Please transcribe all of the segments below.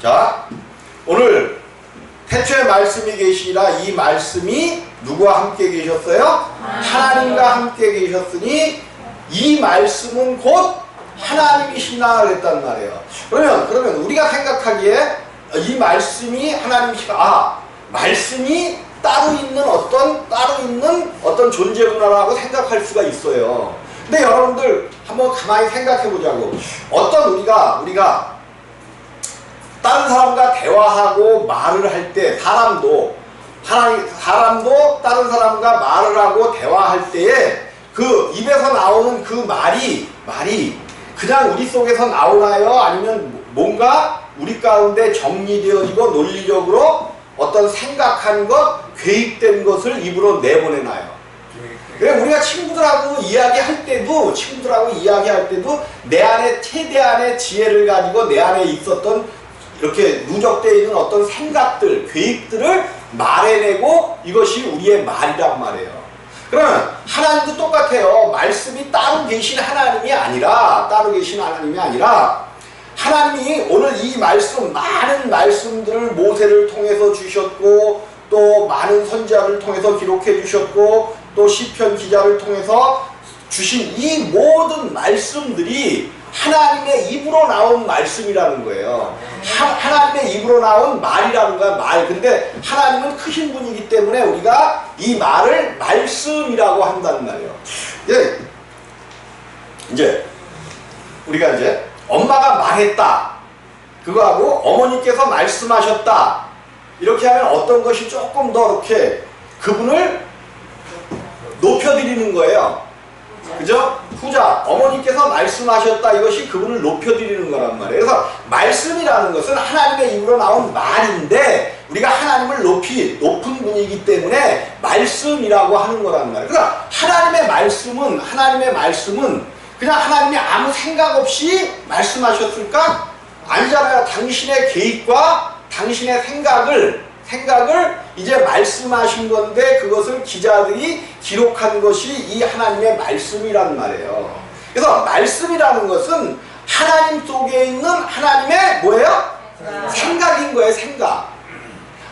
자, 오늘 태초에 말씀이 계시니라 이 말씀이 누구와 함께 계셨어요? 하나님과 함께 계셨으니 이 말씀은 곧 하나님이시나 그랬단 말이에요. 그러면 우리가 생각하기에 이 말씀이 하나님이시가 말씀이 따로 있는 어떤 존재구나라고 생각할 수가 있어요. 근데 여러분들 한번 가만히 생각해 보자고. 어떤 우리가 다른 사람과 대화하고 말을 할 때 사람도 다른 사람과 말을 하고 대화할 때에 그 입에서 나오는 그 말이 그냥 우리 속에서 나오나요? 아니면 뭔가 우리 가운데 정리되어지고 논리적으로 어떤 생각한 것, 계획된 것을 입으로 내보내나요? 그래 우리가 친구들하고 이야기할 때도 내 안에 최대한의 지혜를 가지고 내 안에 있었던 이렇게 누적되어 있는 어떤 생각들, 계획들을 말해내고 이것이 우리의 말이란 말이에요. 그러면 하나님도 똑같아요. 말씀이 따로 계신 하나님이 아니라 하나님이 오늘 이 많은 말씀들을 모세를 통해서 주셨고 또 많은 선지자를 통해서 기록해 주셨고 또 시편 기자를 통해서 주신 이 모든 말씀들이 하나님의 입으로 나온 말씀이라는 거예요. 하나님의 입으로 나온 말이라는 거야, 말. 근데 하나님은 크신 분이기 때문에 우리가 이 말을 말씀이라고 한다는 말이에요. 이제 우리가 이제 엄마가 말했다. 그거하고 어머니께서 말씀하셨다. 이렇게 하면 어떤 것이 조금 더 이렇게 그분을 높여드리는 거예요. 그죠? 후자, 어머니께서 말씀하셨다. 이것이 그분을 높여드리는 거란 말이에요. 그래서 말씀이라는 것은 하나님의 입으로 나온 말인데 우리가 하나님을 높은 분이기 때문에 말씀이라고 하는 거란 말이에요. 그러니까 하나님의 말씀은 그냥 하나님이 아무 생각 없이 말씀하셨을까? 아니잖아요. 당신의 계획과 당신의 생각을 이제 말씀하신 건데 그것을 기자들이 기록한 것이 이 하나님의 말씀이란 말이에요. 그래서 말씀이라는 것은 하나님 속에 있는 하나님의 뭐예요? 생각인 거예요. 생각.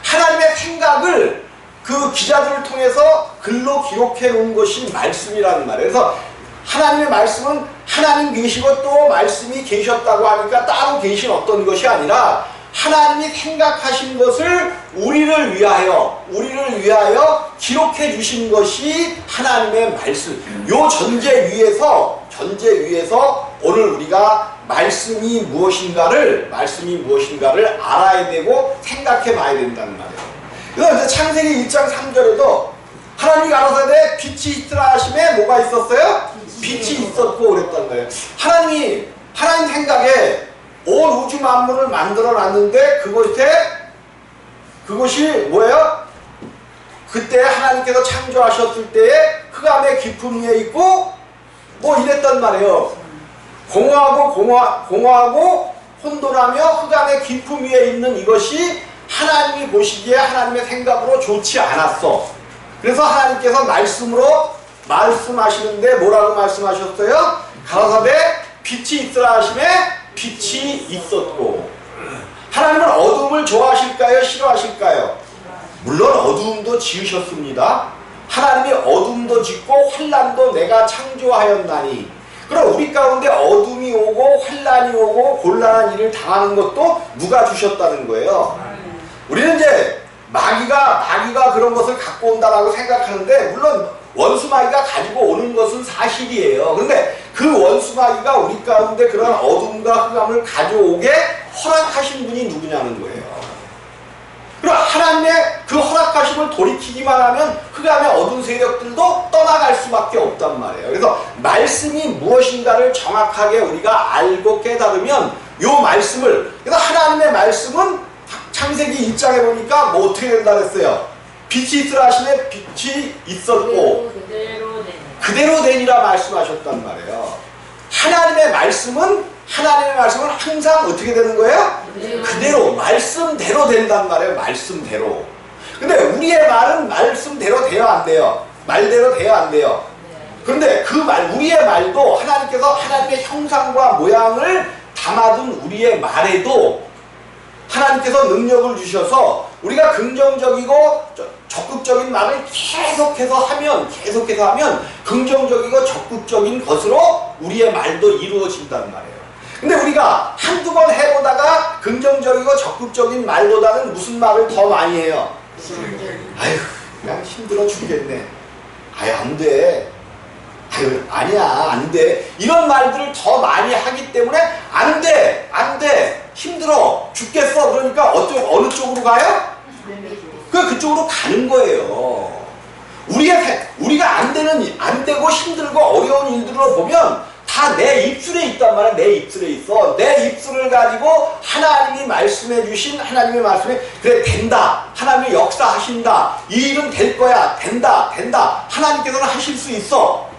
하나님의 생각을 그 기자들을 통해서 글로 기록해 놓은 것이 말씀이라는 말이에요. 그래서 하나님의 말씀은 하나님 계시고 또 말씀이 계셨다고 하니까 따로 계신 어떤 것이 아니라 하나님이 생각하신 것을 우리를 위하여 기록해 주신 것이 하나님의 말씀. 요 전제 위에서 오늘 우리가 말씀이 무엇인가를 알아야 되고 생각해 봐야 된다는 말이에요. 그래서 이제 창세기 1장 3절에도 하나님이 가라사대 빛이 있으라 하심에 뭐가 있었어요? 빛이 있었고 그랬단 말이에요. 하나님 생각에 온 우주 만물을 만들어 놨는데 그것이 뭐예요? 그때 하나님께서 창조하셨을 때에 흑암의 깊음 위에 있고 뭐 이랬단 말이에요. 공허하고 혼돈하며 흑암의 깊음 위에 있는 이것이 하나님이 보시기에 하나님의 생각으로 좋지 않았어. 그래서 하나님께서 말씀하시는데 뭐라고 말씀하셨어요? 가라사대 빛이 있으라 하심에 빛이 있었고. 하나님은 어둠을 좋아하실까요? 싫어하실까요? 물론 어두움도 지으셨습니다. 하나님이 어둠도 짓고 환난도 내가 창조하였나니. 그럼 우리 가운데 어둠이 오고 환난이 오고 곤란한 일을 당하는 것도 누가 주셨다는 거예요. 우리는 이제 마귀가 그런 것을 갖고 온다라고 생각하는데 물론 원수마귀가 가지고 오는 것은 사실이에요. 그런데 그 원수마귀가 우리 가운데 그런 어둠과 흑암을 가져오게 허락하신 분이 누구냐는 거예요. 그럼 하나님의 그 허락하심을 돌이키기만 하면 흑암의 어두운 세력들도 떠나갈 수밖에 없단 말이에요. 그래서 말씀이 무엇인가를 정확하게 우리가 알고 깨달으면 요 말씀을, 그래서 하나님의 말씀은 창세기 1장에 보니까 뭐 어떻게 된다 그랬어요? 빛이 있으라 하시면 빛이 있었고 그대로 되니라 말씀하셨단 말이에요. 하나님의 말씀은 항상 어떻게 되는 거예요? 그대로 말씀대로 된단 말이에요. 말씀대로. 근데 우리의 말은 말씀대로 돼야 안 돼요. 말대로 돼야 안 돼요. 그런데 그 우리의 말도 하나님께서 하나님의 형상과 모양을 담아둔 우리의 말에도 하나님께서 능력을 주셔서 우리가 긍정적이고 적극적인 말을 계속해서 하면 긍정적이고 적극적인 것으로 우리의 말도 이루어진단 말이에요. 근데 우리가 한두 번 해보다가 긍정적이고 적극적인 말보다는 무슨 말을 더 많이 해요? 아휴, 그냥 힘들어 죽겠네. 아유, 안 돼. 아유, 아니야, 안 돼. 이런 말들을 더 많이 하기 때문에 안 돼, 안 돼, 힘들어 죽겠어. 그러니까 어느 쪽으로 가요? 그쪽으로 가는 거예요. 우리가 안 되고 힘들고 어려운 일들을 보면 다 내 입술에 있단 말이야. 내 입술에 있어. 내 입술을 가지고 하나님이 말씀해 주신 하나님의 말씀에 그래, 된다. 하나님이 역사하신다. 이 일은 될 거야. 된다. 하나님께서는 하실 수 있어.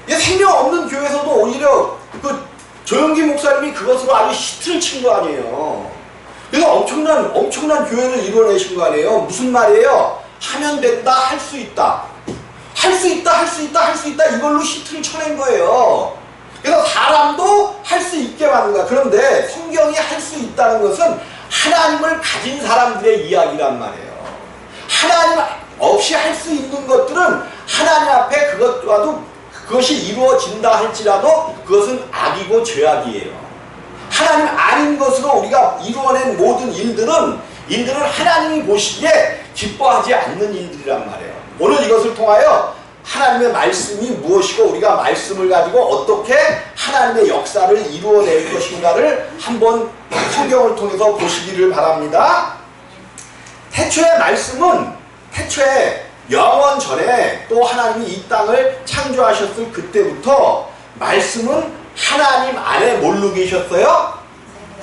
생명 없는 교회에서도 오히려 그 조영기 목사님이 그것으로 아주 히트를 친 거 아니에요. 그래서 엄청난 교회를 이뤄내신 거 아니에요. 무슨 말이에요? 하면 된다, 할 수 있다. 할 수 있다. 이걸로 히트를 쳐낸 거예요. 그래서 사람도 할 수 있게 만든 거야. 그런데 성경이 할 수 있다는 것은 하나님을 가진 사람들의 이야기란 말이에요. 하나님 없이 할 수 있는 것들은 하나님 앞에 그것이 이루어진다 할지라도 그것은 악이고 죄악이에요. 하나님 아닌 것으로 우리가 이루어낸 모든 일들은 하나님이 보시기에 기뻐하지 않는 일들이란 말이에요. 오늘 이것을 통하여 하나님의 말씀이 무엇이고 우리가 말씀을 가지고 어떻게 하나님의 역사를 이루어낼 것인가를 한번 성경을 통해서 보시기를 바랍니다. 태초의 말씀은 영원 전에 또 하나님이 이 땅을 창조하셨을 그때부터 말씀은 하나님 안에 뭘로 계셨어요?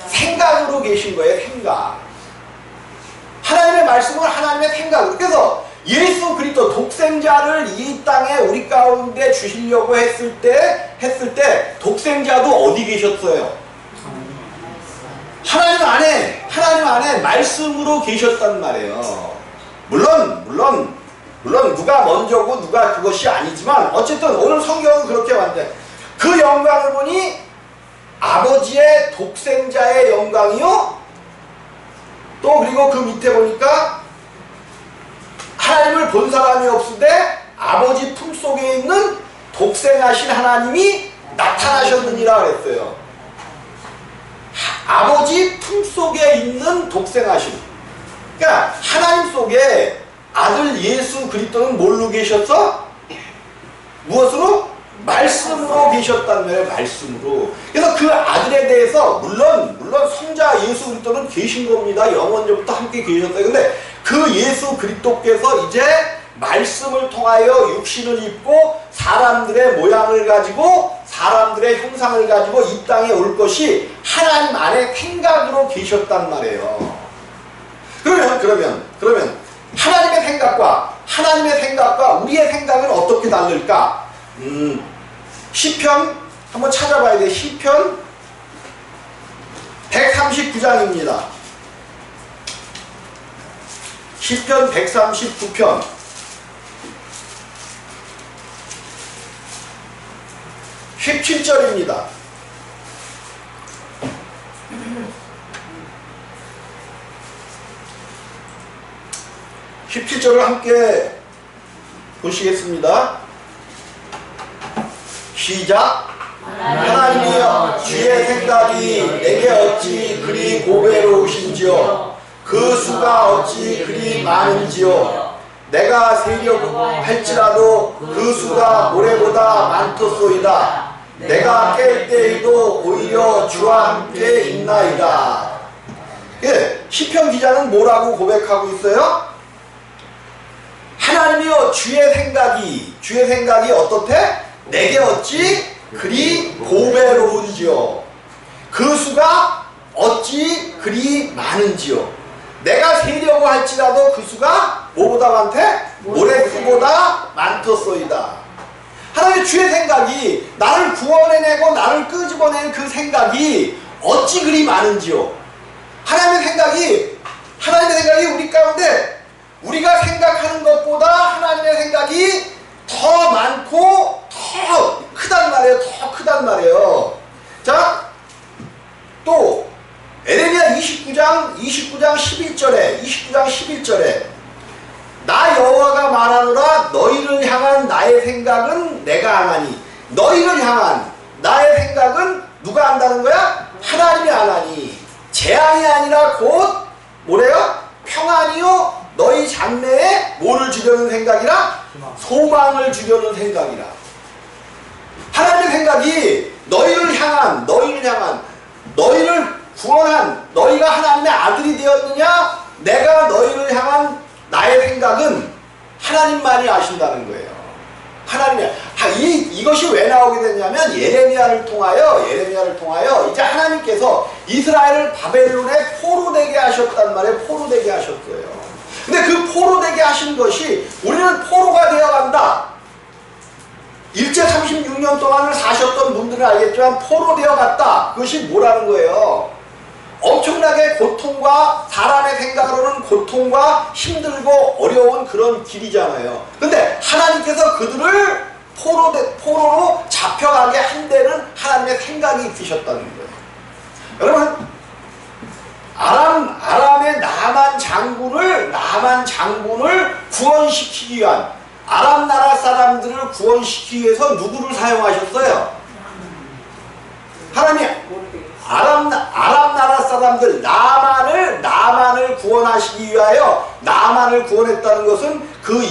생각으로 계신 거예요. 생각. 하나님의 말씀은 하나님의 생각. 그래서 예수 그리스도 독생자를 이 땅에 우리 가운데 주시려고 했을 때 독생자도 어디 계셨어요? 하나님 안에 말씀으로 계셨단 말이에요. 물론 누가 먼저고 누가 그것이 아니지만 어쨌든 오늘 성경은 그렇게 만든 그 영광을 보니 아버지의 독생자의 영광이요. 또 그리고 그 밑에 보니까 하나님을 본 사람이 없으되 아버지 품속에 있는 독생하신 하나님이 나타나셨느니라 그랬어요. 아버지 품속에 있는 독생하신. 그러니까 하나님 속에 아들 예수 그리스도는 뭘로 계셨어? 무엇으로? 말씀으로 계셨단 말이에요. 말씀으로. 그래서 그 아들에 대해서 물론 성자 예수 그리스도는 계신 겁니다. 영원전부터 함께 계셨어요. 근데 그 예수 그리스도께서 이제 말씀을 통하여 육신을 입고 사람들의 모양을 가지고 사람들의 형상을 가지고 이 땅에 올 것이 하나님 안에 생각으로 계셨단 말이에요. 그러면 하나님의 생각과 우리의 생각은 어떻게 다를까? 시편 한번 찾아봐야 돼. 시편 139장입니다. 시편 139편 17절입니다. (17절을) 함께 보시겠습니다. 시작. 하나님이여, 주의 생각이 내게 어찌 그리 고배로우신지요. 그 수가 어찌 그리 많은지요. 내가 세려고 할지라도 그 수가 모래보다 많도소이다. 내가 깰 때에도 오히려 주와 함께 있나이다. 예, 시편 기자는 뭐라고 고백하고 있어요? 하나님이여, 주의 생각이 어떻대? 내게 어찌 그리 고배로운지요. 그 수가 어찌 그리 많은지요. 내가 세려고 할지라도 그 수가 뭐보다 많대? 모래수보다 많도소이다. 하나님의 주의 생각이, 나를 구원해내고 나를 끄집어낸 그 생각이 어찌 그리 많은지요. 하나님의 생각이 우리 가운데 우리가 생각하는 것보다 하나님의 생각이 더 많고 더 크단 말이에요. 자, 또 에레미야 29장 11절에 나 여호와가 말하노라 너희를 향한 나의 생각은 내가 하나니. 너희를 향한 나의 생각은 누가 한다는 거야? 하나님이 하나니. 재앙이 아니라 곧 뭐래요? 평안이요 너희 장래에 뭐를 주려는 생각이라? 소망을 주려는 생각이라. 하나님의 생각이 너희를 향한 너희를 구원한 너희가 하나님의 아들이 되었느냐? 내가 너희를 향한 나의 생각은 하나님만이 아신다는 거예요. 하나님이. 이것이 왜 나오게 됐냐면 예레미야를 통하여 이제 하나님께서 이스라엘을 바벨론에 포로되게 하셨단 말이에요. 포로되게 하셨어요. 근데 그 포로되게 하신 것이 우리는 포로가 되어간다. 일제 36년 동안을 사셨던 분들은 알겠지만 포로되어 갔다. 그것이 뭐라는 거예요? 엄청나게 고통과 사람의 생각으로는 고통과 힘들고 어려운 그런 길이잖아요. 근데 하나님께서 그들을 포로로 잡혀가게 한 데는 하나님의 생각이 있으셨다는 거예요. 여러분, 아람의 나만 장군을 구원시키기 위한, 아람 나라 사람들을 구원시키기 위해서 누구를 사용하셨어요? 하나님. 아람 나라 사람들 나만을 구원하시기 위하여, 나만을 구원했다는 것은 그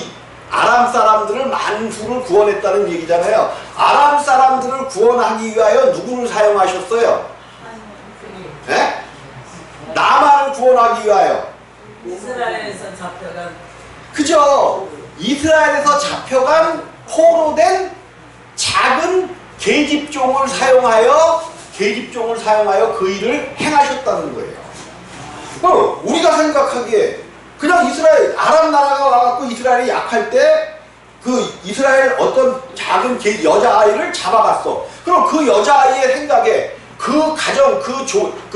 아람 사람들을 만수를 구원했다는 얘기잖아요. 아람 사람들을 구원하기 위하여 누구를 사용하셨어요? 네? 나만을 구원하기 위하여. 이스라엘에서 잡혀간. 그죠? 이스라엘에서 잡혀간 포로된 작은 계집종을 사용하여 그 일을 행하셨다는 거예요. 우리가 생각하기에 그냥 아람 나라가 와갖고 이스라엘이 약할 때 그 이스라엘 어떤 작은 여자아이를 잡아갔어. 그럼 그 여자아이의 생각에 그 가정,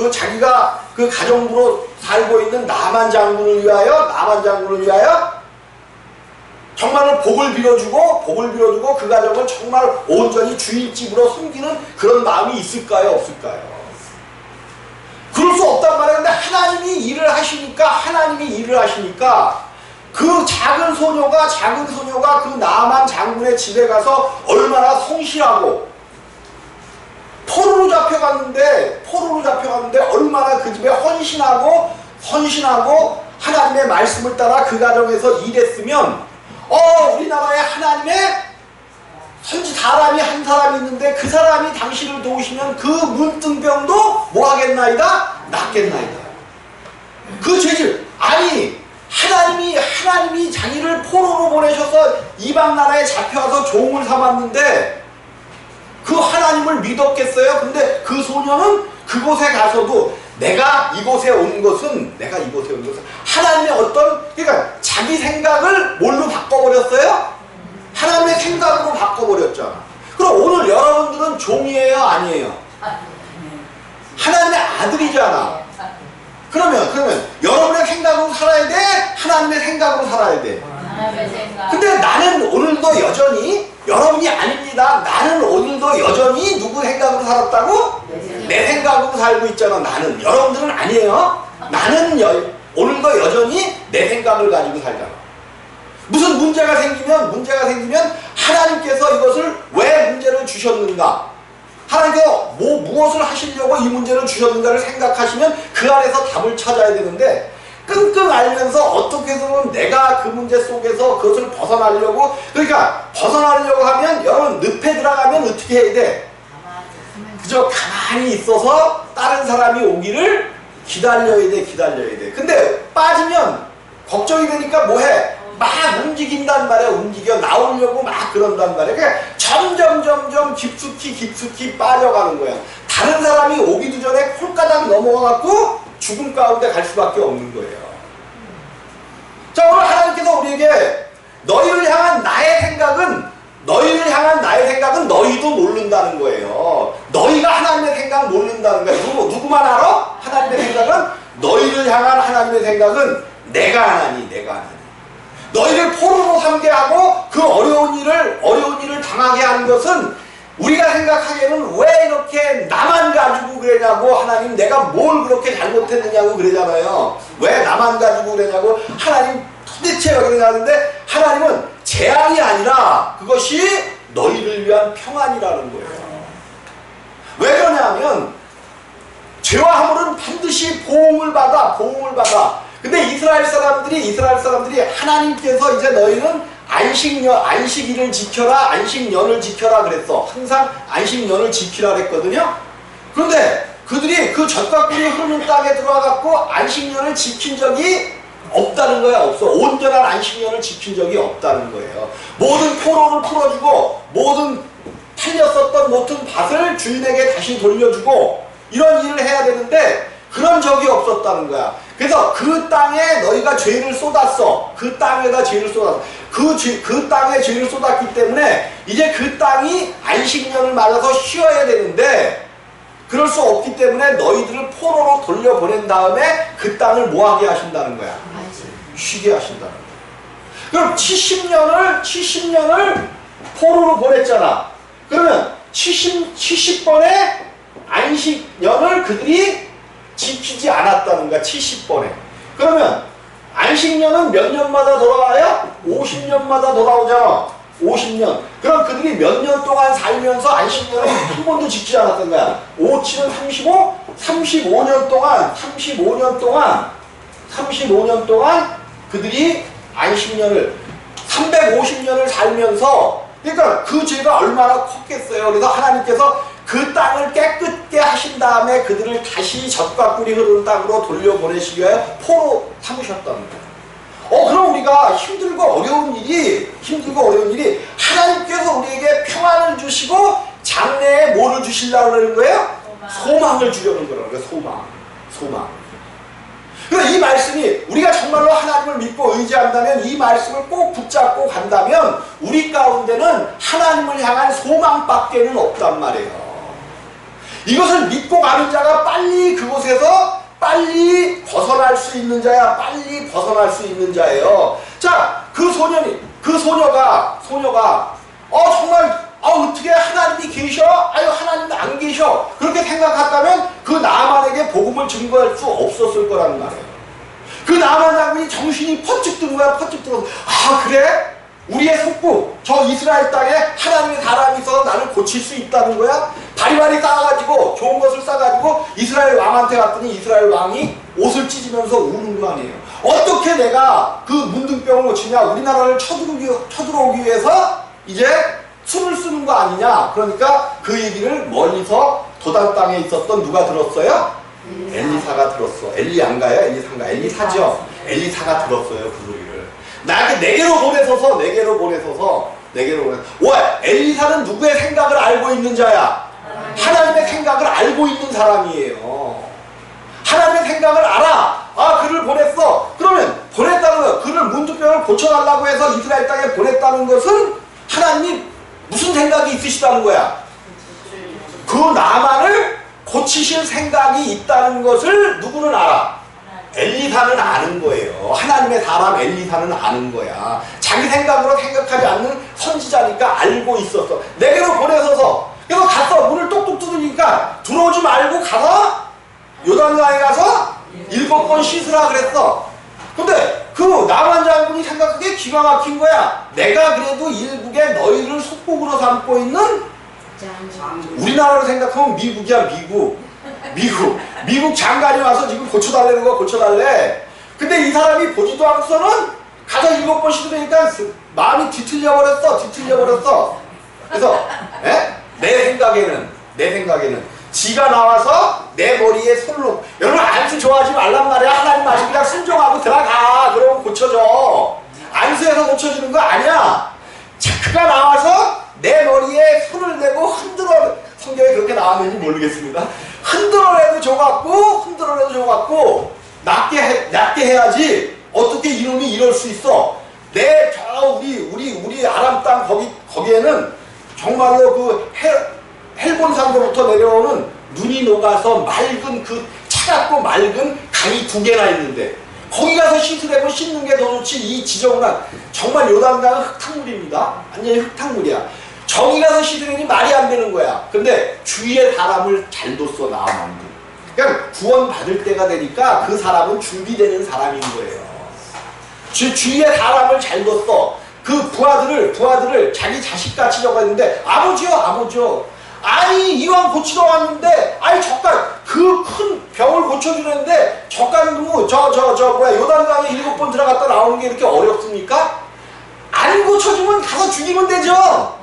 자기가 그 가정부로 살고 있는 나만 장군을 위하여 정말로 복을 빌어주고 그 가정을 정말 온전히 주인집으로 섬기는 그런 마음이 있을까요? 없을까요? 그럴 수 없단 말이에요. 근데 하나님이 일을 하시니까 그 작은 소녀가 그 나만 장군의 집에 가서 얼마나 성실하고 포로로 잡혀갔는데 얼마나 그 집에 헌신하고 하나님의 말씀을 따라 그 가정에서 일했으면 우리나라에 하나님의 사람이 한 사람이 있는데 그 사람이 당신을 도우시면 그 문둥병도 뭐하겠나이다? 낫겠나이다. 그 죄질. 아니 하나님이 자기를 포로로 보내셔서 이방 나라에 잡혀와서 종을 삼았는데 그 하나님을 믿었겠어요? 근데 그 소녀는 그곳에 가서도 내가 이곳에 온 것은 하나님의 그러니까 자기 생각을 뭘로 바꿔버렸어요? 하나님의 생각으로 바꿔버렸잖아. 그럼 오늘 여러분들은 종이에요? 아니에요? 하나님의 아들이잖아. 그러면 여러분의 생각으로 살아야 돼? 하나님의 생각으로 살아야 돼? 근데 나는 오늘도 여전히, 여러분이 아닙니다. 나는 오늘도 여전히 누구 생각으로 살았다고? 내 생각으로 살고 있잖아. 나는. 여러분들은 아니에요. 나는 오늘도 여전히 내 생각을 가지고 살잖아. 무슨 문제가 생기면 하나님께서 이것을 왜 문제를 주셨는가? 하나님께서 무엇을 하시려고 이 문제를 주셨는가를 생각하시면 그 안에서 답을 찾아야 되는데, 끙끙 앓면서 어떻게 해서든 내가 그 문제 속에서 그것을 벗어나려고 하면 여러분 늪에 들어가면 어떻게 해야 돼? 그저 가만히 있어서 다른 사람이 오기를 기다려야 돼. 근데 빠지면 걱정이 되니까 뭐해? 막 움직인단 말이야. 나오려고 막 그런단 말이야. 그러니까 점점 깊숙이 빠져가는 거야. 다른 사람이 오기도 전에 홀가닥 넘어가갖고 죽음 가운데 갈 수밖에 없는 거예요. 자, 오늘 하나님께서 우리에게 너희를 향한 나의 생각은 너희도 모른다는 거예요. 너희가 하나님의 생각 모른다는 거예요. 누구만 알아? 하나님의 생각은, 너희를 향한 하나님의 생각은 내가 하나니. 너희를 포로로 삼게 하고 그 어려운 일을 당하게 하는 것은 우리가 생각하기에는 왜 이렇게 나만 가지고 그러냐고, 하나님 내가 뭘 그렇게 잘못했느냐고 그러잖아요. 왜 나만 가지고 그러냐고, 하나님 도대체 왜 그러냐는데, 하나님은 재앙이 아니라 그것이 너희를 위한 평안이라는 거예요. 왜 그러냐면 죄와 함은 반드시 보응을 받아. 근데 이스라엘 사람들이 하나님께서 이제 너희는 안식일을 지켜라, 안식년을 지켜라 그랬어. 항상 안식년을 지키라 그랬거든요. 그런데 그들이 그 젖과 꿀이 흐르는 땅에 들어와갖고 안식년을 지킨 적이 없다는 거야. 없어. 온전한 안식년을 지킨 적이 없다는 거예요. 모든 포로를 풀어주고, 모든 팔렸었던 모든 밭을 주인에게 다시 돌려주고, 이런 일을 해야 되는데 그런 적이 없었다는 거야. 그래서 그 땅에 너희가 죄를 쏟았어. 그 땅에다 죄를 쏟았어. 그 땅에 죄를 쏟았기 때문에 이제 그 땅이 안식년을 맞아서 쉬어야 되는데, 그럴 수 없기 때문에 너희들을 포로로 돌려보낸 다음에 그 땅을 뭐하게 하신다는 거야? 쉬게 하신다는 거야. 그럼 70년을 포로로 보냈잖아. 그러면 70번의 안식년을 그들이 지키지 않았다는 거야. 70번에. 그러면 안식년은 몇 년마다 돌아와요? 50년마다 돌아오잖아. 50년. 그럼 그들이 몇 년 동안 살면서 안식년을 한 번도 지키지 않았던 거야. 5, 7은 35? 35년 동안 그들이 안식년을 350년을 살면서, 그러니까 그 죄가 얼마나 컸겠어요. 그래서 하나님께서 그 땅을 깨끗게 하신 다음에 그들을 다시 젖과 꿀이 흐르는 땅으로 돌려보내시기 위해 포로 삼으셨다는 거예요. 그럼 우리가 힘들고 어려운 일이 하나님께서 우리에게 평안을 주시고 장래에 뭐를 주시려고 그러는 거예요? 소망을 주려는 거라는 거예요. 소망. 그래서 이 말씀이, 우리가 정말로 하나님을 믿고 의지한다면, 이 말씀을 꼭 붙잡고 간다면 우리 가운데는 하나님을 향한 소망밖에는 없단 말이에요. 이것을 믿고 가는 자가 그곳에서 빨리 벗어날 수 있는 자야. 자, 그 소녀가 정말 어떻게 하나님이 계셔? 하나님도 안 계셔. 그렇게 생각했다면 그 나만에게 복음을 증거할 수 없었을 거라는 말이에요. 그 나만 장군이 정신이 퍼뜩 든 거야. 그래? 우리의 속국, 저 이스라엘 땅에 하나님의 사람이 있어서 나를 고칠 수 있다는 거야? 바리바리 싸가지고, 좋은 것을 싸가지고 이스라엘 왕한테 갔더니 이스라엘 왕이 옷을 찢으면서 우는 거 아니에요. 어떻게 내가 그 문둥병을 고치냐? 우리나라를 쳐들어오기 위해서 이제 숨을 쓰는 거 아니냐? 그러니까 그 얘기를 멀리서 도단 땅에 있었던 누가 들었어요? 엘리사가 들었어. 엘리 안 가요? 엘리사인가? 엘리사죠? 엘리사가 들었어요, 그 소리를. 내게로 보내소서. 엘리사는 누구의 생각을 알고 있는 자야? 하나님의 생각을 알고 있는 사람이에요. 하나님의 생각을 알아. 그를 보냈어. 그러면 보냈다는 거, 그를 문둥병을 고쳐달라고 해서 이스라엘 땅에 보냈다는 것은 하나님이 무슨 생각이 있으시다는 거야? 그 나만을 고치실 생각이 있다는 것을 누구는 알아? 엘리사는 아는 거예요. 하나님의 사람 엘리사는 아는 거야. 자기 생각으로 생각하지 않는 선지자니까 알고 있었어. 내게로 보내서서. 그래서 가서 문을 똑똑 두드리니까 들어오지 말고 가서 요단강에 가서 7번 씻으라 그랬어. 근데 그 나만 장군이 생각하기에 기가 막힌 거야. 내가 그래도 일국에 너희를 속국으로 삼고 있는, 우리나라로 생각하면 미국이야. 미국 장관이 와서 지금 고쳐달라는 거 고쳐달래. 근데 이 사람이 보지도 않고서는 가서 7번 씻으니까 마음이 뒤틀려 버렸어. 그래서 내 생각에는 지가 나와서 내 머리에 손을, 여러분 안수 좋아하지 말란 말이야. 하나님 말씀 그냥 순종하고 들어가. 그러면 고쳐져. 안수해서 고쳐지는 거 아니야. 그가 나와서 내 머리에 손을 대고 흔들어, 성경에 그렇게 나왔는지 모르겠습니다. 흔들어내도 줘갖고 낫게 해야지. 어떻게 이놈이 이럴 수 있어? 우리 아람 땅 거기에는 정말로 그 헬본산도부터 내려오는 눈이 녹아서 차갑고 맑은 강이 2개나 있는데, 거기 가서 씻으려면 씻는 게 더 좋지. 이 지저분한, 정말 요단강은 흙탕물입니다. 완전히 흙탕물이야. 정의가 시들으니 말이 안 되는 거야. 근데 주위의 사람을 잘 뒀어, 나아만도. 그러니까 구원받을 때가 되니까 그 사람은 준비되는 사람인 거예요. 주위의 사람을 잘 뒀어. 그 부하들을 자기 자식같이 저거했는데, 아버지요. 아니, 이왕 고치러 왔는데, 아니, 젓갈, 그 큰 병을 고쳐주는데, 젓갈 너무, 요단강에 7번 들어갔다 나오는 게 이렇게 어렵습니까? 안 고쳐주면 가서 죽이면 되죠.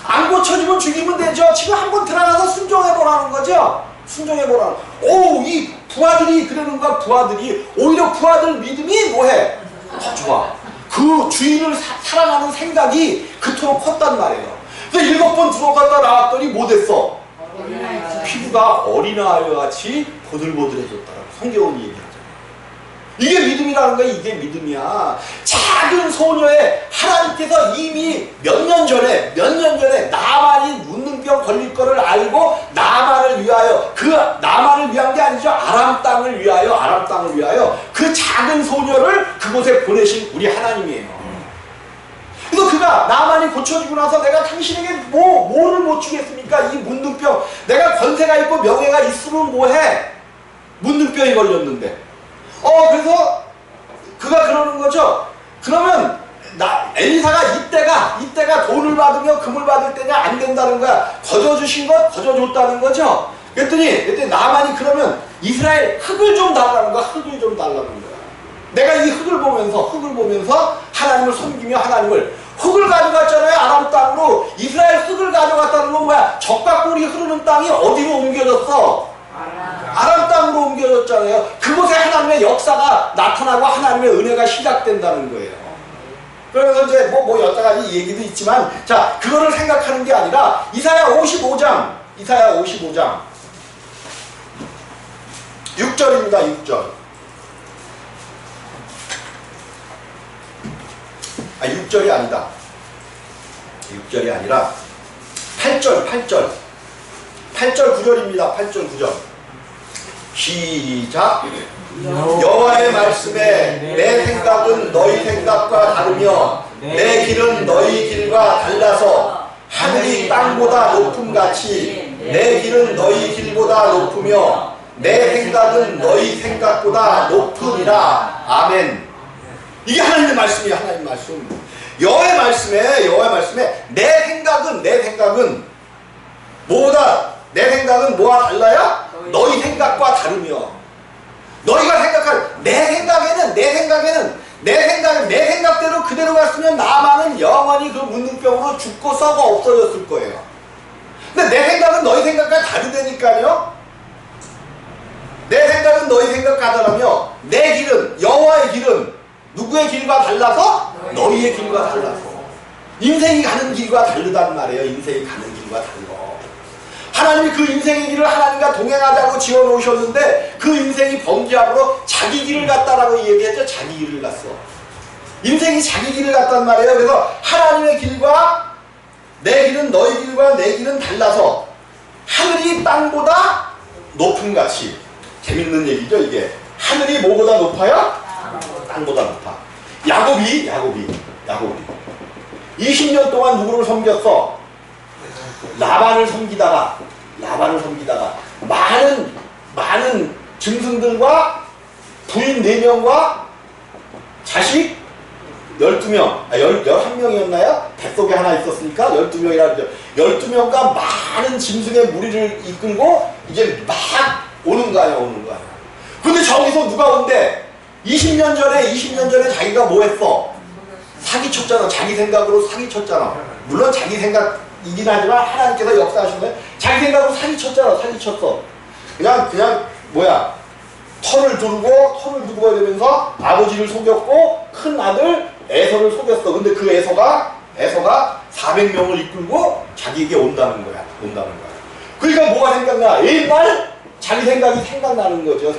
안 고쳐주면 죽이면 되죠. 지금 한번 들어가서 순종해보라는 거죠. 순종해보라는. 오, 이 부하들이 그러는 거야. 부하들이 오히려 부하들 믿음이 뭐해? 더 좋아. 그 주인을 사랑하는 생각이 그토록 컸단 말이에요. 그래서 7번 들어갔다 나왔더니 뭐 됐어? 피부가 어린아이같이 보들보들해졌더라고. 성경은 얘기하잖아. 이게 믿음이라는 거야. 이게 믿음이야. 작은 소녀의 하나님께서 이미 몇 년 전에 나만이 문둥병 걸릴 거를 알고 나만을 위하여, 그 나만을 위한 게 아니죠. 아람 땅을 위하여 그 작은 소녀를 그곳에 보내신 우리 하나님이에요. 그래서 그가 나만이 고쳐주고 나서 내가 당신에게 뭐를 못 주겠습니까? 이 문둥병, 내가 권세가 있고 명예가 있으면 뭐해? 문둥병이 걸렸는데. 그래서 그가 그러는 거죠. 그러면 엘리사가 이때가 돈을 받으며 금을 받을 때냐? 안 된다는 거야. 거저주신 것 거저줬다는 거죠. 그랬더니 나만이 그러면 이스라엘 흙을 좀 달라는 거야. 흙을 좀 달라는 거야. 내가 이 흙을 보면서 하나님을 섬기며 흙을 가져갔잖아요. 아람 땅으로. 이스라엘 흙을 가져갔다는 건 뭐야? 적과꿀이 흐르는 땅이 어디로 옮겨졌어? 아람 땅으로 옮겨졌잖아요. 그곳에 하나님의 역사가 나타나고 하나님의 은혜가 시작된다는 거예요. 그래서 이제 여러 가지 얘기도 있지만, 자, 그거를 생각하는 게 아니라 이사야 55장 6절입니다. 6절. 6절이 아니다. 6절이 아니라 8절 9절입니다. 8절 9절. 시작. 여호와의 말씀에 내 생각은 너희 생각과 다르며 내 길은 너희 길과 달라서 하늘이 땅보다 높음같이 내 길은 너희 길보다 높으며 내 생각은 너희 생각보다 높으니라. 아멘. 이게 하나님의 말씀이에요. 하나님의 말씀. 여호와의 말씀에 내 생각은 뭐보다, 내 생각은 뭐와 달라요? 너희 생각과 다르며. 너희가 생각할 내 생각대로 그대로 갔으면 나만은 영원히 그 문둥병으로 죽고 썩어 없어졌을 거예요. 근데 내 생각은 너희 생각과 다르다니까요. 내 생각은 너희 생각과 다르며 내 길은, 여호와의 길은 누구의 길과 달라서? 너희의 길과 달라서. 인생이 가는 길과 다르단 말이에요. 인생이 가는 길과 달라. 하나님이 그 인생의 길을 하나님과 동행하자고 지어놓으셨는데 그 인생이 번개함으로 자기 길을 갔다라고 얘기했죠. 자기 길을 갔어. 인생이 자기 길을 갔단 말이에요. 그래서 하나님의 길과 내 길은 너희 길과 내 길은 달라서 하늘이 땅보다 높음같이. 재밌는 얘기죠 이게. 하늘이 뭐보다 높아요? 땅보다 높아. 야곱이 20년 동안 누구를 섬겼어? 라반을 섬기다가 많은 짐승들과 부인 4명과 자식 12명, 11명이었나요? 뱃속에 하나 있었으니까 12명이라 그러죠. 12명과 많은 짐승의 무리를 이끌고 이제 막 오는 거야. 근데 저기서 누가 온대? 20년 전에 자기가 뭐 했어? 사기쳤잖아. 자기 생각으로 사기쳤잖아. 물론 자기 생각이긴 하지만 하나님께서 역사하시는데 자기 생각으로 사기쳤잖아. 그냥 뭐야? 털을 두르고 이러면서 아버지를 속였고 큰 아들 에서를 속였어. 근데 그 에서가 400명을 이끌고 자기에게 온다는 거야. 그러니까 뭐가 생각나? 옛날 자기 생각이 생각나는 거죠.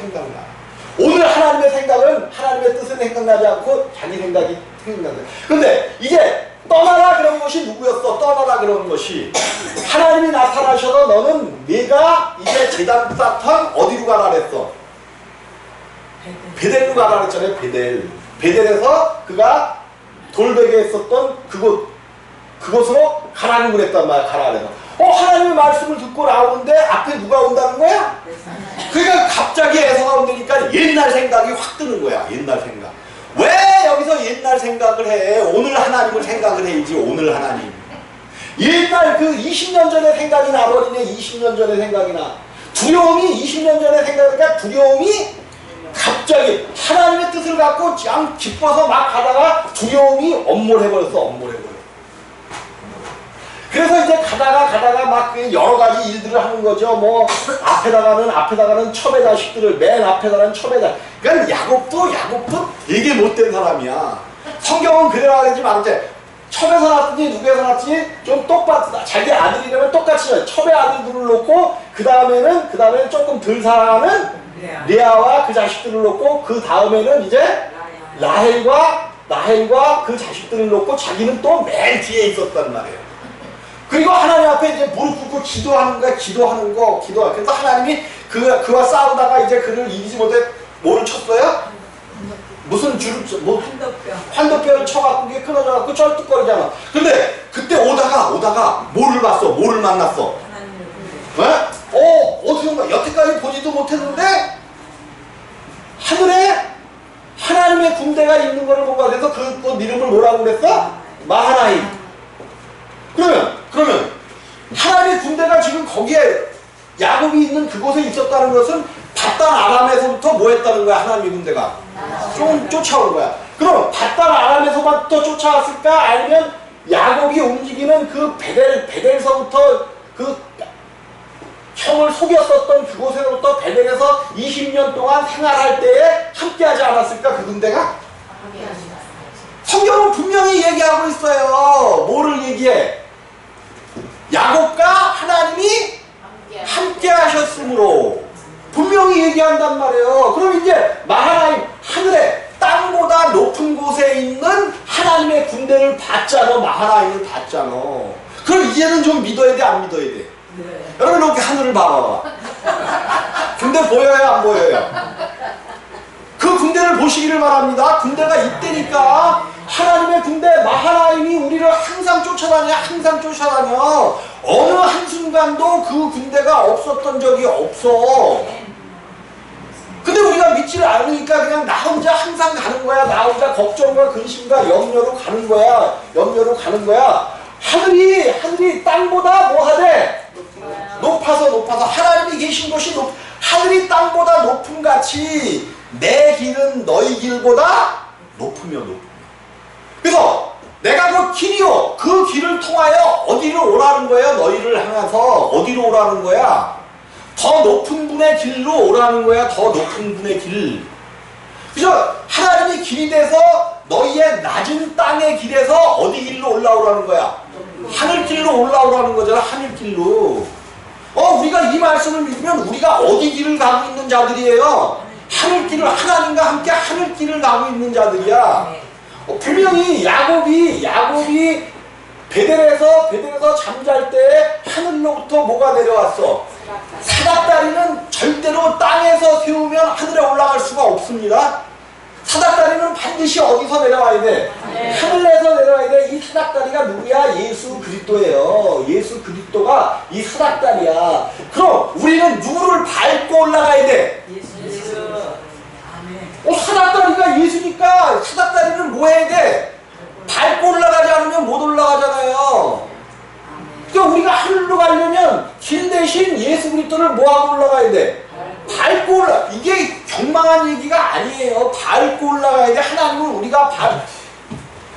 오늘 하나님의 생각은 하나님의 뜻은 생각나지 않고 자기 생각이 생각난다. 근데 이제 떠나라 그런 것이 누구였어? 떠나라 그런 것이 하나님이 나타나셔서 너는 네가 이제 제단 쌓던 어디로 가라 그랬어? 베델로 가라 그랬잖아요. 베델에서 그가 돌베개 했었던 그곳 그것으로 가라는 그랬단 말이야. 가라 그래서 하나님의 말씀을 듣고 나오는데 앞에 누가 온다는 거야? 그러니까 갑자기 애서가 온다니까 옛날 생각이 확 드는 거야. 옛날 생각. 왜 여기서 옛날 생각을 해? 오늘 하나님을 생각을 해야지. 오늘 하나님. 옛날 그 20년 전의 생각이 나버리네. 20년 전의 생각이 나. 두려움이 20년 전의 생각이니까 두려움이 갑자기 하나님의 뜻을 갖고 양 기뻐서 막 가다가 두려움이 엄몰해버렸어. 엄몰해버렸어. 그래서 이제 가다가 막 여러 가지 일들을 하는 거죠. 뭐 앞에다가는 첩의 자식들을 맨 앞에다가는 첩의 자식. 그러니까 야곱도 되게 못된 사람이야. 성경은 그래야 되지만 이제 첩에서 났든지 누구에서 났든지 좀 똑같다. 자기 아들이라면 똑같이 첩의 아들들을 놓고 그 다음에는 조금 덜 사랑하는 레아와 그 자식들을 놓고 그 다음에는 이제 라헬과 그 자식들을 놓고 자기는 또 맨 뒤에 있었단 말이에요. 그리고 하나님 앞에 이제 무릎 꿇고 기도하는 거. 그래서 하나님이 그와 싸우다가 이제 그를 이기지 못해 뭐를 쳤어요? 무슨 환도뼈를 쳐갖고 이게 끊어져갖고 쩔뚝거리잖아. 근데 그때 오다가 뭐를 봤어? 뭐를 만났어? 어떻게 보면 여태까지 보지도 못했는데 하늘에 하나님의 군대가 있는 거를 보고 그래서 그 이름을 뭐라고 그랬어? 마하나임. 그러면 하나님의 군대가 지금 거기에 야곱이 있는 그곳에 있었다는 것은 바단 아람에서부터 뭐 했다는 거야? 하나님의 군대가 좀 쫓아온 거야. 그럼 바단 아람에서부터 쫓아왔을까? 아니면 야곱이 움직이는 그 베델서부터 그 형을 속였었던 그곳에서부터 베델에서 20년 동안 생활할 때에 함께하지 않았을까? 그 군대가? 성경은 분명히 얘기하고 있어요. 뭐를 얘기해? 야곱과 하나님이 함께 하셨으므로 분명히 얘기한단 말이에요. 그럼 이제 마하나임 하늘에 땅보다 높은 곳에 있는 하나님의 군대를 봤잖아. 마하나임을 봤잖아. 그럼 이제는 좀 믿어야 돼? 안 믿어야 돼? 네. 여러분 이렇게 하늘을 봐봐. 군대 보여요? 안 보여요? 그 군대를 보시기를 바랍니다. 군대가 있다니까. 하나님의 군대 마하나임이 우리를 항상 쫓아다녀. 어느 한순간도 그 군대가 없었던 적이 없어. 근데 우리가 믿지를 않으니까 그냥 나 혼자 항상 가는 거야. 나 혼자 걱정과 근심과 염려로 가는 거야. 하늘이 땅보다 뭐 하대? 높아서 하나님이 계신 곳이 하늘이 땅보다 높음 같이 내 길은 너희 길보다 높으며. 그래서 내가 그 길이요. 그 길을 통하여 어디로 오라는 거예요? 너희를 향해서 어디로 오라는 거야? 더 높은 분의 길로 오라는 거야. 더 높은 분의 길. 그죠? 하나님이 길이 돼서 너희의 낮은 땅의 길에서 어디 길로 올라오라는 거야? 하늘길로 올라오라는 거잖아. 하늘길로. 우리가 이 말씀을 믿으면 우리가 어디 길을 가고 있는 자들이에요? 하늘길을 하나님과 함께 하늘길을 가고 있는 자들이야. 분명히 야곱이 베델에서 잠잘 때 하늘로부터 뭐가 내려왔어? 사닥다리는 절대로 땅에서 세우면 하늘에 올라갈 수가 없습니다. 사닥다리는 반드시 어디서 내려와야 돼? 하늘에서 내려와야 돼. 이 사닥다리가 누구야? 예수 그리스도예요. 예수 그리스도가 이 사닥다리야. 그럼 우리는 누구를 밟고 올라가야 돼? 사닥다리가 예수니까 사닥다리는 뭐 해야 돼? 밟고 올라가지 않으면 못 올라가잖아요. 그러니까 우리가 하늘로 가려면 길 대신 예수 그리스도를 뭐하고 올라가야 돼? 밟고 이게 경망한 얘기가 아니에요. 밟고 올라가야 돼. 하나님은 우리가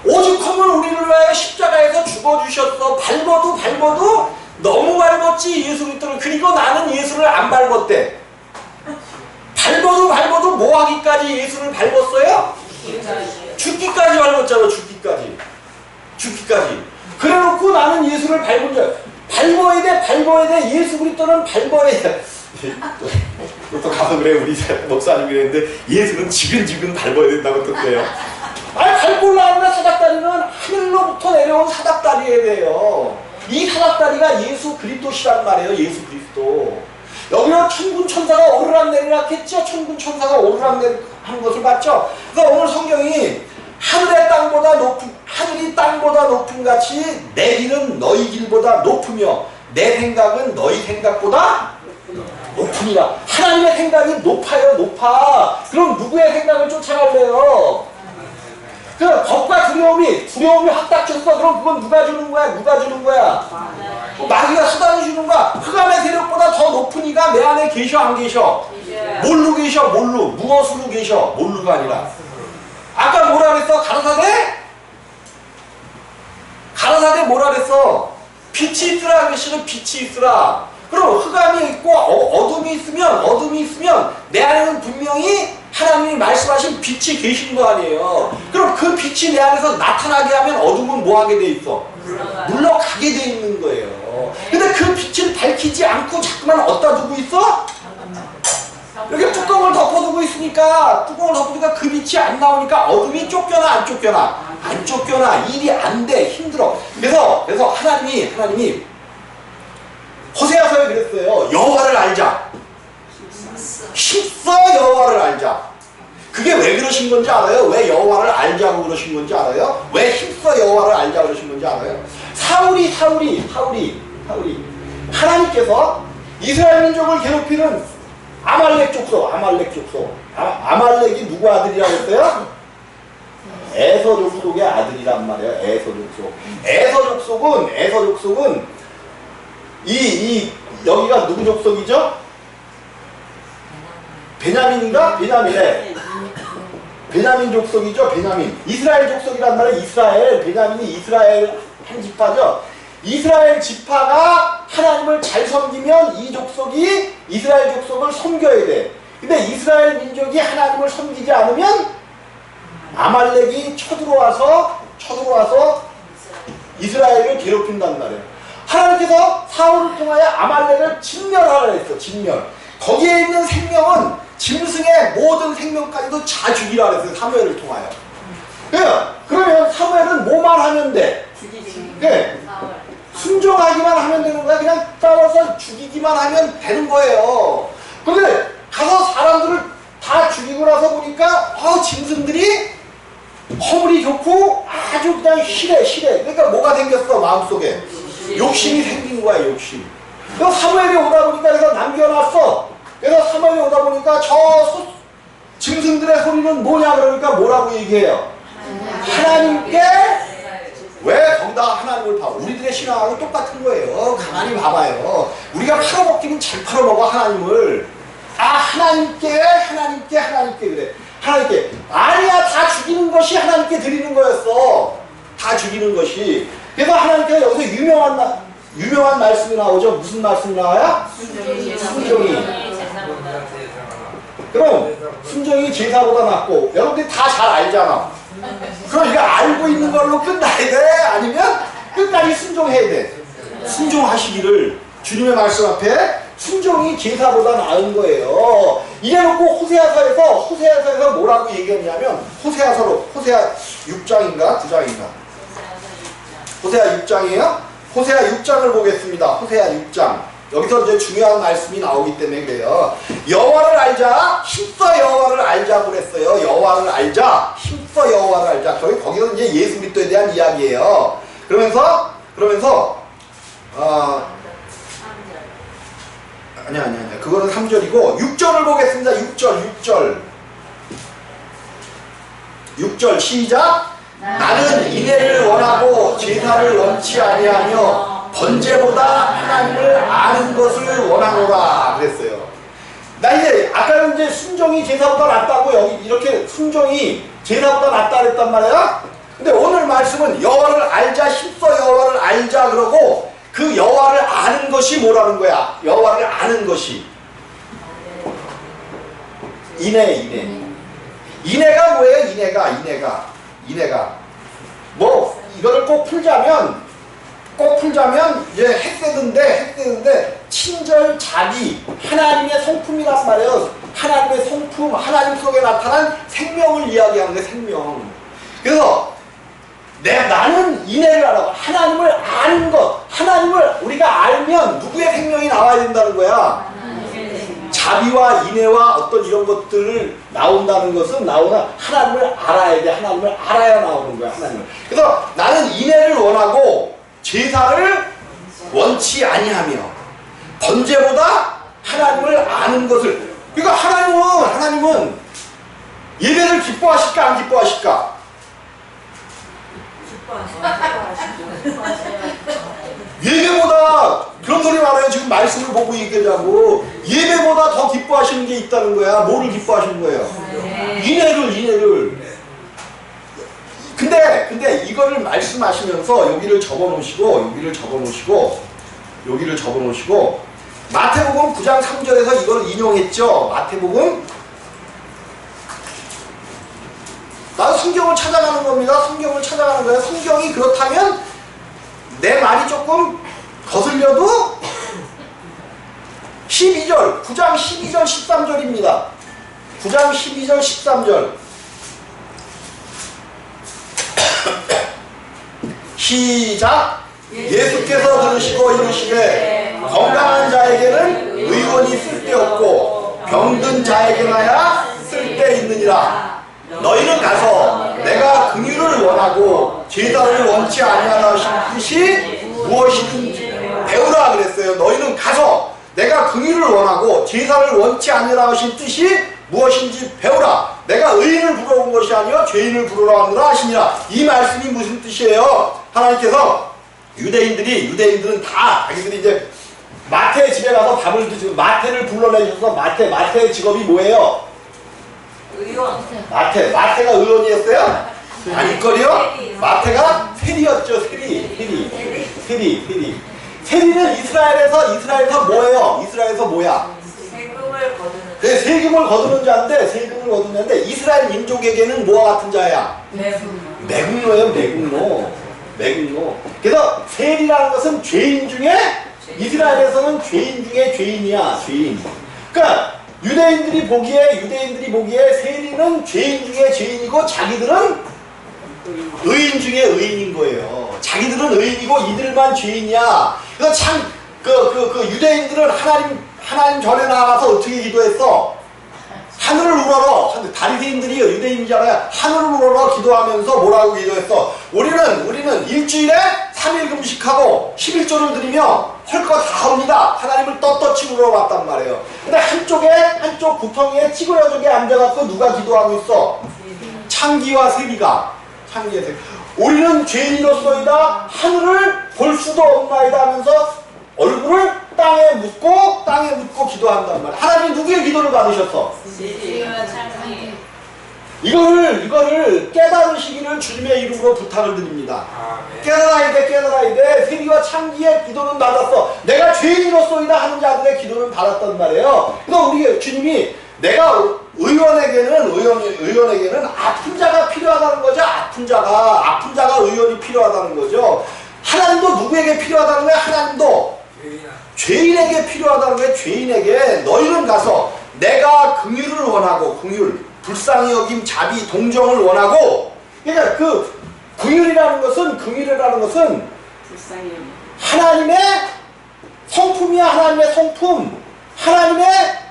오죽하면 우리를 위하여 십자가에서 죽어주셨어. 밟아도 너무 밟았지 예수 그리스도를. 그리고 나는 예수를 안 밟았대. 밟아도 뭐 하기까지 예수를 밟았어요? 죽기까지 밟았잖아. 죽기까지. 그래놓고 나는 예수를 밟은 줄 밟아야 돼. 예수 그리스도는 밟아야 돼. 또 가서 그래. 우리 목사님이 그랬는데 예수는 지근지근 밟아야 된다고 또 그래요. 밟고 올라가는 사닥다리는 하늘로부터 내려온 사닥다리예요. 이 사닥다리가 예수 그리스도시란 말이에요. 예수 그리스도. 여기는 천군 천사가 오르락내리락 했죠. 천군 천사가 오르락내리락 하는 것을 봤죠. 그래서 오늘 성경이 하늘이 땅보다 높은 같이 내 길은 너희 길보다 높으며 내 생각은 너희 생각보다 높으니라. 하나님의 생각이 높아요, 높아. 그럼 누구의 생각을 쫓아갈래요? 그 겁과 두려움이 확 닥쳤어. 그럼 그건 누가 주는 거야? 누가 주는 거야? 마귀가 수단이 주는 거야. 흑암의 세력보다 더 높은 이가 내 안에 계셔, 안 계셔? 뭘로 계셔? 뭘로? 무엇으로 계셔? 뭘로가 아니라. 아까 뭐라 그랬어? 가라사대? 가라사대 뭐라 그랬어? 빛이 있으라 그랬으면 빛이 있으라. 그럼 흑암이 있고 어둠이 있으면 내 안에는 분명히 하나님이 말씀하신 빛이 계신 거 아니에요. 그럼 그 빛이 내 안에서 나타나게 하면 어둠은 뭐 하게 돼 있어? 물러가게 돼 있는 거예요. 근데 그 빛을 밝히지 않고 자꾸만 어디다 두고 있어? 이렇게 뚜껑을 덮어두고 있으니까 그 빛이 안 나오니까 어둠이 쫓겨나 안 쫓겨나? 안 쫓겨나. 일이 안 돼. 힘들어. 그래서 하나님이 호세아서에 그랬어요. 여호와를 알자. 힘써 여호와를 알자. 그게 왜 그러신 건지 알아요? 왜 여호와를 알자고 그러신 건지 알아요? 왜 힘써 여호와를 알자고 그러신 건지 알아요? 사울이 하나님께서 이스라엘 민족을 괴롭히는 아말렉 족속. 아말렉이 누구 아들이라고 했어요? 에서 족속의 아들이란 말이에요. 에서 족속은 여기가 누구 족속이죠? 베냐민인가? 베냐민 족속이죠. 이스라엘 족속이란 말은 베냐민이 이스라엘 한 지파죠. 이스라엘 지파가 하나님을 잘 섬기면 이 족속이 이스라엘 족속을 섬겨야 돼. 근데 이스라엘 민족이 하나님을 섬기지 않으면 아말렉이 쳐들어와서 이스라엘을 괴롭힌단 말이에요. 하나님께서 사울을 통하여 아말렉을 진멸하라 했어. 거기에 있는 생명은 짐승의 모든 생명까지도 다 죽이라 그랬어요. 사무엘을 통하여. 그러면 사무엘은 뭐만 하면 돼? 순종하기만 하면 되는 거야. 그냥 싸워서 죽이기만 하면 되는 거예요. 근데 가서 사람들을 다 죽이고 나서 보니까 짐승들이 허물이 좋고 아주 그냥 실해. 그러니까 뭐가 생겼어? 마음속에 욕심이 생긴 거야. 그래서 사무엘이 오다 보니까 그래서 남겨놨어. 그래서 사무엘이 오다 보니까 짐승들의 소리는 뭐냐 그러니까 뭐라고 얘기해요? 하나님께. 왜 거기다 하나님을 봐? 우리들의 신앙하고 똑같은 거예요. 가만히 봐봐요. 우리가 팔아먹기는 잘 팔아먹어 하나님을. 하나님께 그래. 하나님께. 아니야, 다 죽이는 것이 하나님께 드리는 거였어. 다 죽이는 것이. 그래서 하나님께서 여기서 유명한 말씀이 나오죠. 무슨 말씀이 나와요? 순종이. 그럼 순종이 제사보다 낫고, 여러분들이 다 잘 알잖아. 그럼 이거 알고 있는 걸로 끝나야 돼? 아니면 끝까지 순종해야 돼? 순종하시기를. 주님의 말씀 앞에 순종이 제사보다 나은 거예요. 이래놓고 호세아서에서 뭐라고 얘기했냐면, 호세아 6장인가 9장인가? 호세아 6장이에요? 호세아 6장을 보겠습니다. 호세아 6장. 여기서 이제 중요한 말씀이 나오기 때문에 그래요. 여호와를 알자, 힘써 여호와를 알자고 그랬어요. 여호와를 알자, 힘써 여호와를 알자. 거기서 이제 예수 그리스도에 대한 이야기예요. 그러면서 아니야. 그거는 3절이고 6절을 보겠습니다. 6절 시작. 나는 인애를 원하고 제사를 원치 아니하며 번제보다 하나님을 아는 것을 원하노라 그랬어요. 나 이제 아까는 이제 순종이 제사보다 낫다고 여기 이렇게 순종이 제사보다 낫다 그랬단 말이야. 근데 오늘 말씀은 여호와를 알자, 힘써 여호와를 알자 그러고 그 여호와를 아는 것이 뭐라는 거야? 여호와를 아는 것이 인애가 뭐예요? 인애가 뭐 이거를 꼭 풀자면 이제 핵세드인데 친절, 자비, 하나님의 성품이란 말이에요. 하나님의 성품, 하나님 속에 나타난 생명을 이야기하는 게 생명. 그래서 나는 인애를 하라고. 하나님을 아는 것. 하나님을 우리가 알면 누구의 생명이 나와야 된다는 거야? 자비와 인애와 어떤 이런 것들을 나온다는 것은 하나님을 알아야 돼. 하나님을 알아야 나오는 거야. 하나님을. 그래서 나는 인애를 원하고 제사를 원치 아니하며 번제보다 하나님을 아는 것을. 그러니까 하나님은 예배를 기뻐하실까 안 기뻐하실까? 예배보다 그런 소리 말해요. 지금 말씀을 보고 얘기하자고. 예배보다 더 기뻐하시는 게 있다는 거야. 뭐를 기뻐하시는 거예요? 인애를. 근데 이거를 말씀하시면서 여기를 적어놓으시고 마태복음 9장 3절에서 이걸 인용했죠. 마태복음. 나도 성경을 찾아가는 겁니다. 성경을 찾아가는 거예요. 성경이 그렇다면 내 말이 조금 거슬려도 12절, 9장 12절 13절입니다. 9장 12절 13절 시작. 예수께서 들으시고 이르시되 건강한 자에게는 의원이 쓸데없고 병든 자에게나야 쓸데있느니라. 너희는 가서 내가 긍휼을 원하고 제사를 원치 아니하나 하신 뜻이 무엇이든지 배우라 그랬어요. 너희는 가서 내가 긍휼을 원하고 제사를 원치 아니하나 하신 뜻이 무엇인지 배우라. 내가 의인을 부러운 것이 아니요 죄인을 부르러 왔노라 하시니라. 이 말씀이 무슨 뜻이에요? 하나님께서 유대인들은 다 자기들이 이제 마태의 집에 가서 밥을 드시고 마태를 불러내셔서 마태의 직업이 뭐예요? 의원. 마태가 의원이었어요? 아닐걸요? 마태가 세리였죠. 세리. 세리는 이스라엘에서 뭐예요? 이스라엘에서 뭐야? 세금을 거두는. 네, 세금을 거두는 자인데 이스라엘 민족에게는 뭐와 같은 자야? 매국노예요. 매국노. 그래서 세리라는 것은 죄인 중에 이스라엘에서는 죄인 중에 죄인이야. 죄인. 그러니까 유대인들이 보기에 세리는 죄인 중에 죄인이고 자기들은 의인 중에 의인인 거예요. 자기들은 의인이고 이들만 죄인이야. 그래서 참 유대인들은 하나님 전에 나가서 어떻게 기도했어? 하늘을 우러러. 다리새인들이 유대인이잖아요. 하늘을 우러러 기도하면서 뭐라고 기도했어? 우리는 일주일에 3일 금식하고 11조를 드리며 할 거 다 합니다. 하나님을 떳떳이 우러러봤단 말이에요. 근데 한쪽 구덩이에 찌그러져게 앉아갖고 누가 기도하고 있어? 창기와 세리가. 우리는 죄인이로소이다. 하늘을 볼 수도 없나이다 하면서 얼굴을 땅에 묻고 기도한단 말이야. 하나님이 누구의 기도를 받으셨어? 이거를 깨달으시기를 주님의 이름으로 부탁을 드립니다. 깨달아야 돼. 세리와 창기의 기도는 받았어. 내가 죄인이로소이다 하는 자들의 기도는 받았단 말이에요. 그래서 우리 주님이 내가 의원에게는 아픈 자가 필요하다는 거죠. 아픈 자가 의원이 필요하다는 거죠. 하나님도 누구에게 필요하다는 거야? 하나님도 죄인에게 필요하다는 거야. 죄인에게. 너희는 가서 내가 긍휼을 원하고 불쌍히 여김 자비 동정을 원하고. 그러니까 그 긍휼이라는 것은 하나님의 성품이야. 하나님의 성품. 하나님의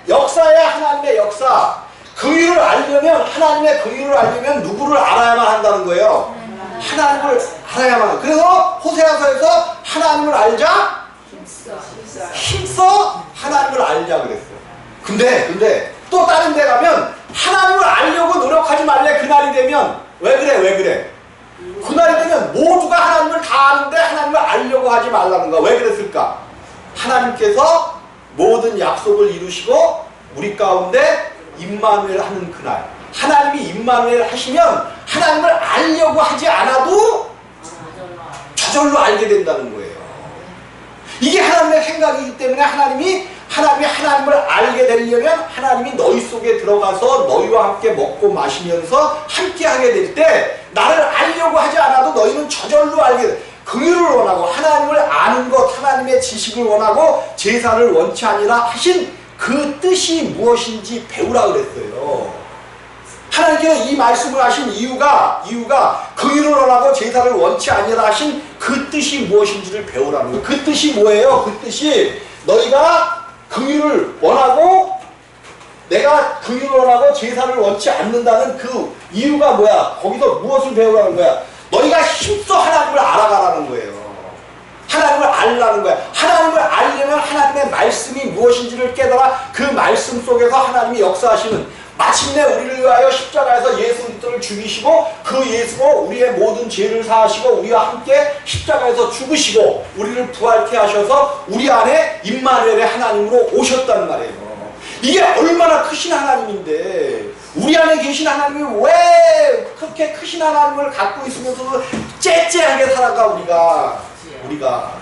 역사야. 하나님의 역사. 긍휼을 알려면 하나님의 긍휼을 알려면 누구를 알아야만 한다는 거예요. 하나님을 알아야만. 그래서 호세아서에서 하나님을 알자. 힘써 하나님을 알자 그랬어요. 근데 또 다른 데 가면 하나님을 알려고 노력하지 말래. 그날이 되면 왜 그래? 그날이 되면 모두가 하나님을 다 아는데 하나님을 알려고 하지 말라는 거야. 왜 그랬을까? 하나님께서 모든 약속을 이루시고 우리 가운데 임마누엘 하는 그날. 하나님이 임마누엘 하시면 하나님을 알려고 하지 않아도 저절로 알게 된다는 거예요. 이게 하나님의 생각이기 때문에 하나님이 하나님을 알게 되려면 하나님이 너희 속에 들어가서 너희와 함께 먹고 마시면서 함께 하게 될 때 나를 알려고 하지 않아도 너희는 저절로 알게 돼. 긍휼을 원하고 하나님을 아는 것, 하나님의 지식을 원하고 제사를 원치 아니라 하신 그 뜻이 무엇인지 배우라 그랬어요. 하나님께서 이 말씀을 하신 이유가 긍휼을 원하고 제사를 원치 아니라 하신 그 뜻이 무엇인지를 배우라는 거예요. 그 뜻이 뭐예요? 그 뜻이 너희가 긍휼을 원하고 내가 긍휼원하고 제사를 원치 않는다는 그 이유가 뭐야? 거기서 무엇을 배우라는 거야? 너희가 힘써 하나님을 알아가라는 거예요. 하나님을 알라는 거야. 하나님을 알려면 하나님의 말씀이 무엇인지를 깨달아 그 말씀 속에서 하나님이 역사하시는, 마침내 우리를 위하여 십자가에서 예수 그리스도를 죽이시고 그 예수로 우리의 모든 죄를 사하시고 우리와 함께 십자가에서 죽으시고 우리를 부활케 하셔서 우리 안에 임마누엘의 하나님으로 오셨단 말이에요. 이게 얼마나 크신 하나님인데, 우리 안에 계신 하나님이 왜 그렇게 크신 하나님을 갖고 있으면서도 째째하게 살아가. 우리가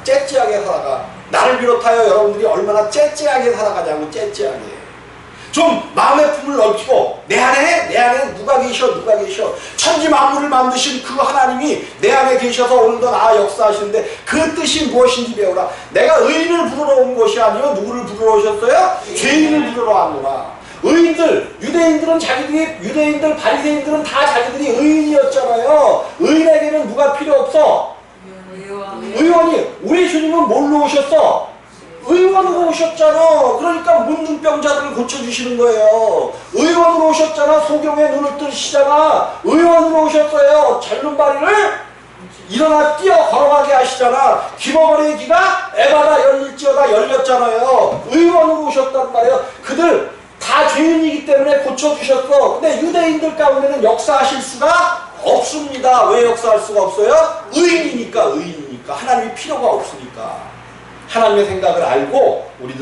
째째하게 살아가. 나를 비롯하여 여러분들이 얼마나 째째하게 살아가냐고. 째째하게 좀 마음의 품을 넓히고, 내 안에 누가 계셔. 천지 만물을 만드신 그 하나님이 내 안에 계셔서 오늘도 나 역사하시는데 그 뜻이 무엇인지 배우라. 내가 의인을 부르러 온 것이 아니요 누구를 부르러 오셨어요? 죄인을 부르러 왔노라. 유대인들 바리새인들은 다 자기들이 의인이었잖아요. 의인에게는 누가 필요 없어? 의원이. 우리 주님은 뭘로 오셨어? 의원으로 오셨잖아. 그러니까 문둥병자들을 고쳐주시는 거예요. 의원으로 오셨잖아. 소경의 눈을 뜨시잖아. 의원으로 오셨어요. 젊은 바리를 일어나 뛰어 걸어가게 하시잖아. 기버거리의 기가 에바다 열릴지어다 열렸잖아요. 의원으로 오셨단 말이에요. 그들 다 죄인이기 때문에 고쳐주셨어. 근데 유대인들 가운데는 역사하실 수가 없습니다. 왜 역사할 수가 없어요? 의인이니까. 하나님이 필요가 없으니까. 하나님의 생각을 알고 우리들